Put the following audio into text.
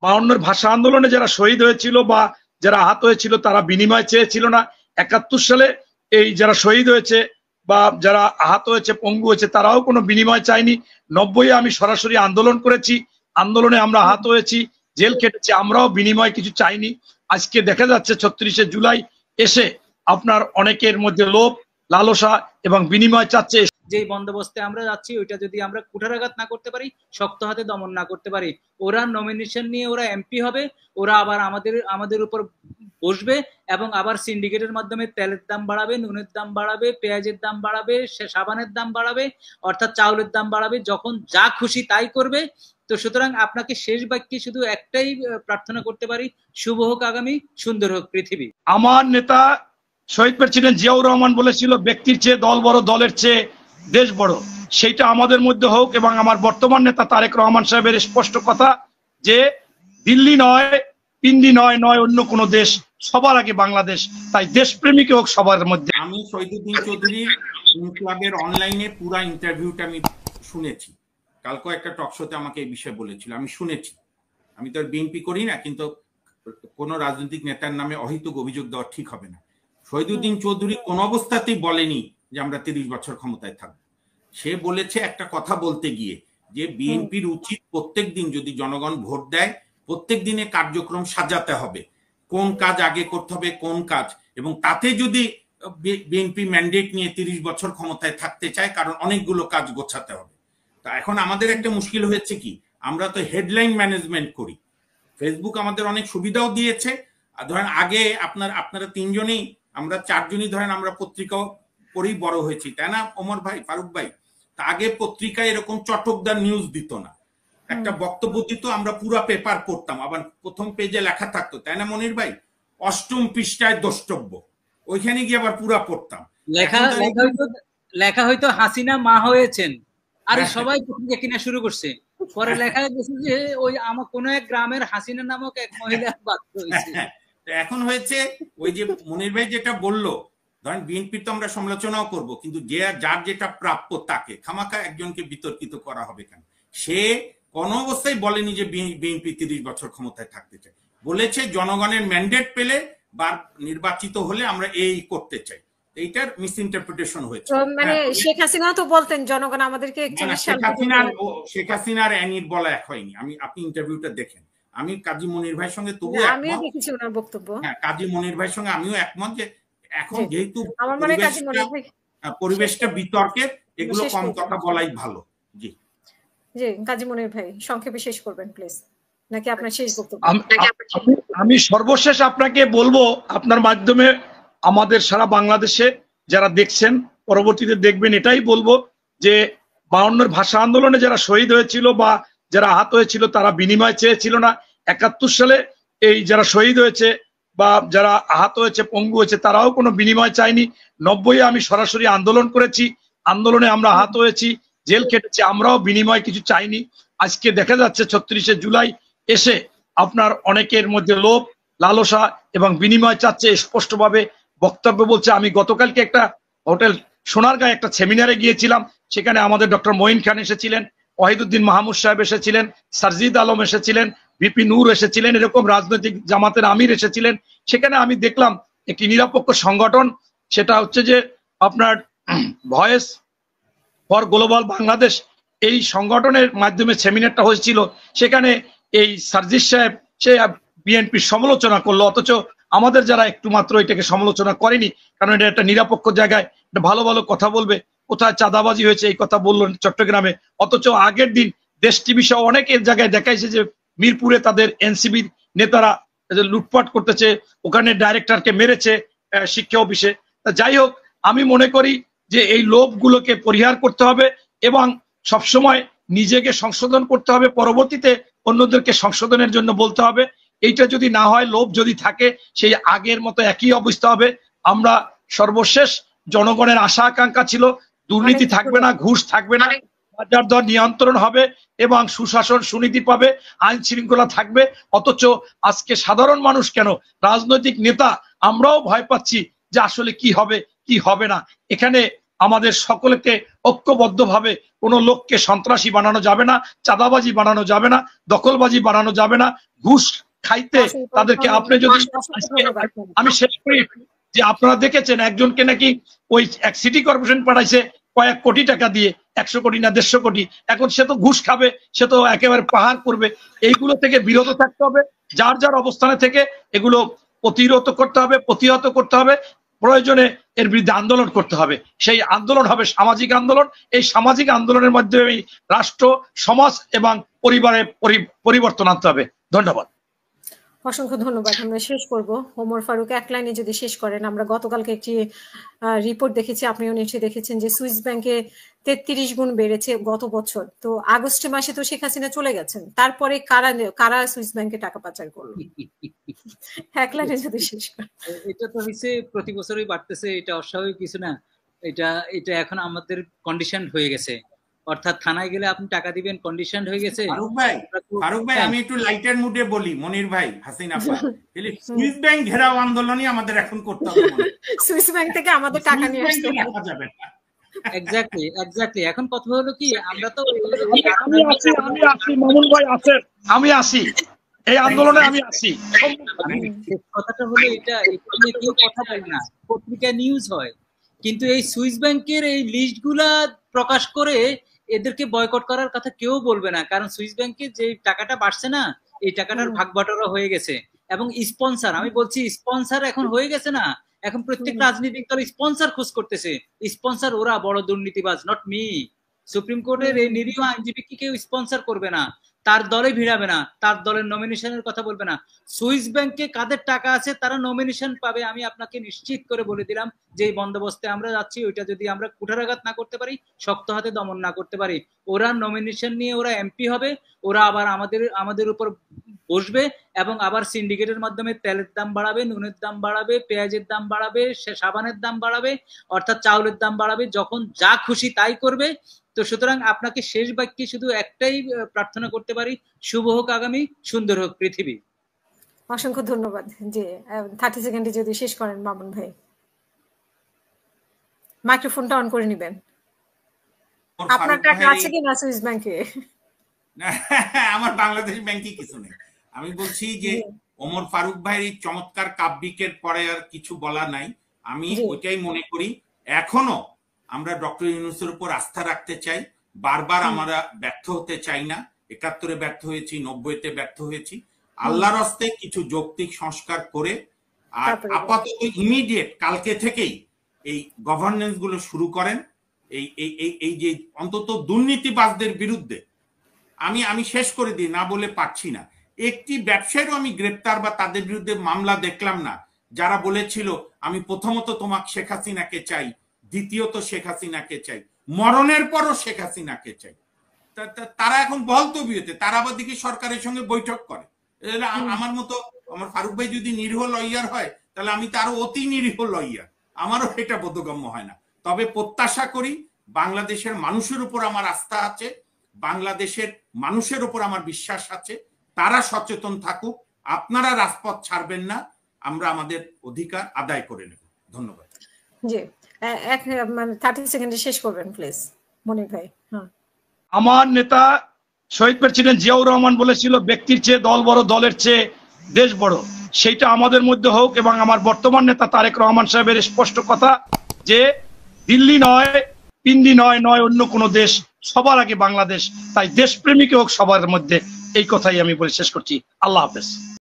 52 ভাষা আন্দোলনে যারা শহীদ হয়েছিল বা যারা আহত হয়েছিল তারা বিনিময় চেয়েছিল না। 71 সালে এই যারা শহীদ হয়েছে বা যারা আহত হয়েছে, পঙ্গু হয়েছে, তারাও কোনো বিনিময় চায়নি। 90-এ আমি সরাসরি আন্দোলন করেছি, আন্দোলনে আমরা আহত হয়েছি, জেল খেটেছি, আমরাও বিনিময় কিছু চাইনি। আজকে দেখা যাচ্ছে 36শে জুলাই এসে আপনার অনেকের মধ্যে লোভ, লালসা এবং বিনিময় চাচ্ছে। যে বন্দোবস্তে আমরা যাচ্ছি ওইটা যদি আমরা কুঠারাঘাত না করতে পারি, শক্ত হাতে দমন না করতে পারি, ওরা নমিনেশন নিয়ে ওরা এমপি হবে, ওরা আবার আমাদের উপর বসবে এবং আবার সিন্ডিকেটের মাধ্যমে তেলের দাম বাড়াবে, নুনের দাম বাড়াবে, পেঁয়াজের দাম বাড়াবে, সাবানের দাম বাড়াবে, অর্থাৎ চাউলের দাম বাড়াবে, যখন যা খুশি তাই করবে। তো সুতরাং আপনাকে শেষ বাক্যে শুধু একটাই প্রার্থনা করতে পারি, শুভ হোক আগামী, সুন্দর হোক পৃথিবী। আমার নেতা শহীদ প্রেসিডেন্ট জিয়াউর রহমান বলেছিল, ব্যক্তির চেয়ে দল বড়, দলের চেয়ে দেশ বড়। সেইটা আমাদের মধ্যে হোক। এবং আমার বর্তমান নেতা তারেক রহমান সাহেবের স্পষ্ট কথা যে দিল্লি নয়, পিন্ডি নয়, অন্য কোনো দেশ, সবার আগে বাংলাদেশ। তাই দেশপ্রেমিক হোক সবার মধ্যে। আমি শহীদুদ্দিন চৌধুরীর ক্লাবের অনলাইনে পুরো ইন্টারভিউটা আমি শুনেছি। কালকে একটা টক শোতে আমাকে এই বিষয়ে বলেছিল, আমি শুনেছি। আমি তো বিএনপি করি না, কিন্তু কোন রাজনৈতিক নেতার নামে অহেতুক অভিযোগ দেওয়া ঠিক হবে না। শহীদুদ্দিন চৌধুরী কোন অবস্থাতেই বলেনি যে আমরা 30 বছর ক্ষমতায় থাকবো। সে বলেছে একটা কথা বলতে গিয়ে যে বিএনপির উচিত প্রত্যেক দিন, যদি জনগণ ভোট দেয়, প্রত্যেক দিনে কার্যক্রম সাজাতে হবে, কোন কাজ আগে করতে হবে, কোন কাজ, এবং তাতে যদি বিএনপি ম্যান্ডেট নিয়ে 30 বছর ক্ষমতায় থাকতে চায়, কারণ অনেকগুলো কাজ গোছাতে হবে। তা এখন আমাদের একটা মুশকিল হয়েছে কি, আমরা তো হেডলাইন ম্যানেজমেন্ট করি। ফেসবুক আমাদের অনেক সুবিধাও দিয়েছে। ধরেন আগে আপনারা তিনজনেই, আমরা চারজনই ধরেন আমরা পত্রিকাও পড়েই বড় হয়েছি, তাই না ওমর ভাই, ফারুক ভাই? তা আগে পত্রিকায় এরকম চটকদার নিউজ দিত না, একটা বক্তব্য দিত, আমরা পুরো পেপার পড়তাম, আবার প্রথম পেজে লেখা থাকতো, তাই না মনির ভাই? 8ম পৃষ্ঠায় দ্রষ্টব্য, ওইখানে গিয়ে আবার পুরো পড়তাম। লেখা হয়তো হাসিনা মা হয়েছেন, আর সবাই পত্রিকা কিনা শুরু করছে। পরে লেখা গেছে যে ওই আমার কোন এক গ্রামের হাসিনা নামক এক মহিলা বাধ্য হয়েছে। এখন হয়েছে ওই যে মনির ভাই যেটা বললো, ধরেন বিএনপি তো আমরা সমালোচনাও করব, কিন্তু যার যেটা প্রাপ্য তাকে খামাখা একজনকে বিতর্কিত করা হবে কেন? সে কোন অবস্থায় বলেনি যে বিএনপি 30 বছর ক্ষমতায় থাকতে চায়, বলেছে জনগণের ম্যান্ডেট পেলে বা নির্বাচিত হলে আমরা এই করতে চাই। এইটার মিস ইন্টারপ্রিটেশন হয়েছে। মানে শেখ হাসিনা তো বলতেন জনগণ আমাদেরকে 41 সাল শেখ হাসিনার অ্যানির বলা এক হয়নি। আপনি ইন্টারভিউটা দেখেন, আমি কাজী মনির ভাইয়ের সঙ্গে তবু আমিও দেখেছি ওনার বক্তব্য। হ্যাঁ, কাজী মনির ভাইয়ের সঙ্গে আমিও একমত যে এখন যেহেতু আমার মনে কাজী মনির ভাই পরিবেশটা বিতর্কের, এগুলো কম কথা বলাই ভালো। জি জি, কাজী মনির ভাই সংক্ষেপে শেষ করবেন প্লিজ, নাকি আপনার শেষ বক্তব্য? আমি সর্বশেষ আপনাকে বলবো, আপনার মাধ্যমে আমাদের সারা বাংলাদেশে যারা দেখছেন, পরবর্তীতে দেখবেন, এটাই বলবো যে 52 ভাষা আন্দোলনে যারা শহীদ হয়েছিল বা যারা আহত হয়েছিল তারা বিনিময় চেয়েছিল না। 71 সালে এই যারা শহীদ হয়েছে বা যারা আহত হয়েছে, পঙ্গু হয়েছে, তারাও কোনো বিনিময় চায়নি। 90-এ আমি সরাসরি আন্দোলন করেছি, আন্দোলনে আমরা আহত হয়েছি, জেল খেটেছি, আমরাও বিনিময় কিছু চাইনি। আজকে দেখা যাচ্ছে 36শে জুলাই এসে আপনার অনেকের মধ্যে লোভ, লালসা এবং বিনিময় চাচ্ছে স্পষ্টভাবে বক্তব্য বলছে। আমি গতকালকে একটা হোটেল সোনারগাঁয়ে একটা সেমিনারে গিয়েছিলাম, সেখানে আমাদের ডক্টর মঈন খান এসেছিলেন, ওয়াহিদুদ্দিন মাহমুদ সাহেব এসেছিলেন, সারজিদ আলম এসেছিলেন, বিপি নূর এসেছিলেন, এরকম রাজনৈতিক জামাতের আমির এসেছিলেন। সেখানে আমি দেখলাম একটি নিরপেক্ষ সংগঠন, সেটা হচ্ছে যে আপনার ভয়েস ফর গ্লোবাল বাংলাদেশ, এই সংগঠনের মাধ্যমে সেমিনারটা হয়েছিল। সেখানে এই সারজিদ সাহেব সে বিএনপির সমালোচনা করলো, অথচ আমাদের যারা একটু মাত্র এটাকে সমালোচনা করেনি, কারণ এটা একটা নিরপেক্ষ জায়গায় ভালো ভালো কথা বলবে। কোথায় চাঁদাবাজি হয়েছে এই কথা বললো চট্টগ্রামে, অথচ আগের দিন দেশ টিভি সহ অনেকের জায়গায় দেখাইছে যে মিরপুরে তাদের এনসিবির নেতারা লুটপাট করতেছে, ওখানে ডাইরেক্টরকে মেরেছে শিক্ষা অফিসে। যাই হোক, আমি মনে করি যে এই লোভগুলোকে পরিহার করতে হবে এবং সবসময় নিজেকে সংশোধন করতে হবে, পরবর্তীতে অন্যদেরকে সংশোধনের জন্য বলতে হবে। এইটা যদি না হয়, লোভ যদি থাকে, সেই আগের মতো একই অবস্থা হবে। আমরা সর্বশেষ জনগণের আশা আকাঙ্ক্ষা ছিল দুর্নীতি থাকবে না, ঘুষ থাকবে না, বাজার দর নিয়ন্ত্রণ হবে এবং সুশাসন সুনীতি পাবে, আইন শৃঙ্খলা থাকবে। অথচ আজকে সাধারণ মানুষ কেন, রাজনৈতিক নেতা আমরাও ভয় পাচ্ছি যে আসলে কি হবে কি হবে না। এখানে আমাদের সকলকে ঐক্যবদ্ধভাবে কোনো লোককে সন্ত্রাসী বানানো যাবে না, চাঁদাবাজি বানানো যাবে না, দখলবাজি বানানো যাবে না, ঘুষ খাইতে তাদেরকে আপনি যদি আমি শেষ করি যে আপনারা দেখেছেন একজনকে নাকি ওই এক সিটি কর্পোরেশন পাঠাইছে কয়েক কোটি টাকা দিয়ে, 100 কোটি না 150 কোটি। এখন সে তো ঘুষ খাবে, সে তো একেবারে পাহাড় করবে। এইগুলো থেকে বিরত থাকতে হবে, যার যার অবস্থানে থেকে এগুলো প্রতিহত করতে হবে, প্রয়োজনে এর বিরুদ্ধে আন্দোলন করতে হবে। সেই আন্দোলন হবে সামাজিক আন্দোলন। এই সামাজিক আন্দোলনের মাধ্যমে রাষ্ট্র, সমাজ এবং পরিবারে পরিবর্তন আনতে হবে। ধন্যবাদ। অসংখ্য ধন্যবাদ। আমরা শেষ করব। ওমর ফারুক, এক লাইনে যদি শেষ করেন। আমরা গতকালকে একটি রিপোর্ট দেখেছি, আপনিও নিশ্চয়ই দেখেছেন, যে সুইস ব্যাংকে 33 গুণ বেড়েছে গত বছর। তো আগস্ট মাসে তো শেখ হাসিনা চলে গেছেন, তারপরে কারা সুইস ব্যাংকে টাকা পাচার করলো? এক লাইনে যদি শেষ করেন। এটা তো হচ্ছে প্রতি বছরই বাড়তেছে, এটা অস্বাভাবিক কিছু না। এটা এখন আমাদের কন্ডিশন হয়ে গেছে, অর্থাৎ থানায় গেলে আপনি টাকা দিবেন, কন্ডিশন হয়ে গেছে। ফারুক ভাই আমি একটু লাইটার মুডে বলি, মনির ভাই, হাসিনা ভাই, সুইস ব্যাংক ঘেরাও আন্দোলনই আমাদের এখন করতে হবে। সুইস ব্যাংক থেকে আমাদের টাকা নিয়ে আসতে যাবে না। এক্স্যাক্টলি। এখন কথা হলো কি, আমরা তো আমি আসি মামুন ভাই, আছেন, আমি আসি এই আন্দোলনে, আমি আসি। কথাটা হলো এটা নিয়ে কেউ কথা বলে না, পত্রিকায় নিউজ হয়, কিন্তু এই সুইস ব্যাংকের এই লিস্টগুলা প্রকাশ করে এদেরকে বয়কট করার কথা কেউ বলবে না। কারণ সুইস ব্যাংকে যে টাকাটা বাড়ছে না, এই টাকাটার ভাগ বাটোয়ারা হয়ে গেছে, এবং স্পন্সর, আমি বলছি স্পন্সর এখন হয়ে গেছে না। এখন প্রত্যেক রাজনৈতিক দল স্পন্সর খোঁজ করতেছে। স্পন্সর ওরা বড় দুর্নীতিবাজ, নট মি। সুপ্রিম কোর্টের এই নিরীহ আইনজীবীকে কেউ স্পন্সর করবে না, তার দলে ভিড়াবে না, তার দলের নমিনেশনের কথা বলবে না। সুইস ব্যাংকে কাদের টাকা আছে তারা নমিনেশন পাবে। আমি আপনাকে নিশ্চিত করে বলে দিলাম যে এই বন্দোবস্তে আমরা যাচ্ছি, ওইটা যদি আমরা কুঠারাঘাত না করতে পারি, শক্ত হাতে দমন না করতে পারি, ওরা নমিনেশন নিয়ে ওরা এমপি হবে, ওরা আবার আমাদের উপর বসবে, এবং আবার সিন্ডিকেটের মাধ্যমে তেলের দাম বাড়াবে, নুনের দাম বাড়াবে, পেঁয়াজের দাম বাড়াবে, সাবানের দাম বাড়াবে, অর্থাৎ চাউলের দাম বাড়াবে, যখন যা খুশি তাই করবে। তো সুতরাং আপনাকে শেষ বাক্যে শুধু একটাই প্রার্থনা করতে পারি, শুভ হোক আগামী, সুন্দর হোক পৃথিবী। অসংখ্য ধন্যবাদ। যে 30 সেকেন্ডে যদি শেষ করেন মামুন ভাই, মাইক্রোফোনটা অন করে নেবেন। আপনার টাকা আছে কি না সুইস ব্যাংকে? আমার বাংলাদেশ ব্যাংকে কিছু নেই। আমি বলছি যে ওমর ফারুক ভাইয়ের চমৎকার কাব্যিকের পরে আর কিছু বলা নাই। আমি ওইটাই মনে করি, এখনো আমরা ডক্টর ইউনূসের উপর আস্থা রাখতে চাই। বারবার আমরা ব্যর্থ হতে চাই না। 71-এ ব্যর্থ হয়েছি, 90-তে ব্যর্থ হয়েছি। আল্লাহর হস্তে কিছু যৌক্তিক সংস্কার করে, আর আপাতত ইমিডিয়েট কালকে থেকেই এই গভর্নেন্স গুলো শুরু করেন। এই যে অন্তত দুর্নীতিবাজদের বিরুদ্ধে আমি শেষ করে দিই, না বলে পারছি না। একটি ব্যবসায়ীরও আমি গ্রেপ্তার বা তাদের বিরুদ্ধে মামলা দেখলাম না, যারা বলেছিল আমি প্রথমত তোমাকে শেখ হাসিনাকে চাই, দ্বিতীয়ত শেখ হাসিনাকে চাই, মরণের পরও শেখ হাসিনাকে চাই। তারা এখন বল তবিয়তে, তারা আবার দেখি সরকারের সঙ্গে বৈঠক করে। আমার মতো, আমার ফারুক ভাই যদি নিরীহ লয়ার হয়, তাহলে আমি তো আরো অতি নিরীহ লয়ার, আমারও এটা বোধগম্য হয় না। তবে প্রত্যাশা করি, বাংলাদেশের মানুষের উপর আমার আস্থা আছে, বাংলাদেশের মানুষের উপর আমার বিশ্বাস আছে, তারা সচেতন থাকুক। আপনারা রাজপথ ছাড়বেন না, আমরা আমাদের অধিকার আদায় করে নেব। ধন্যবাদ। জি, 30 সেকেন্ডে শেষ করবেন প্লিজ মনির ভাই। আমার নেতা শহীদ প্রেসিডেন্ট জিয়াউর রহমান বলেছিল, ব্যক্তির চেয়ে দল বড়, দলের চেয়ে দেশ বড়। সেইটা আমাদের মধ্যে হোক। এবং আমার বর্তমান নেতা তারেক রহমান সাহেবের স্পষ্ট কথা যে দিল্লি নয়, পিন্ডি নয় অন্য কোনো দেশ, সবার আগে বাংলাদেশ। তাই দেশপ্রেমিক হোক সবার মধ্যে, এই কথাই আমি বলে শেষ করছি। আল্লাহ হাফেজ।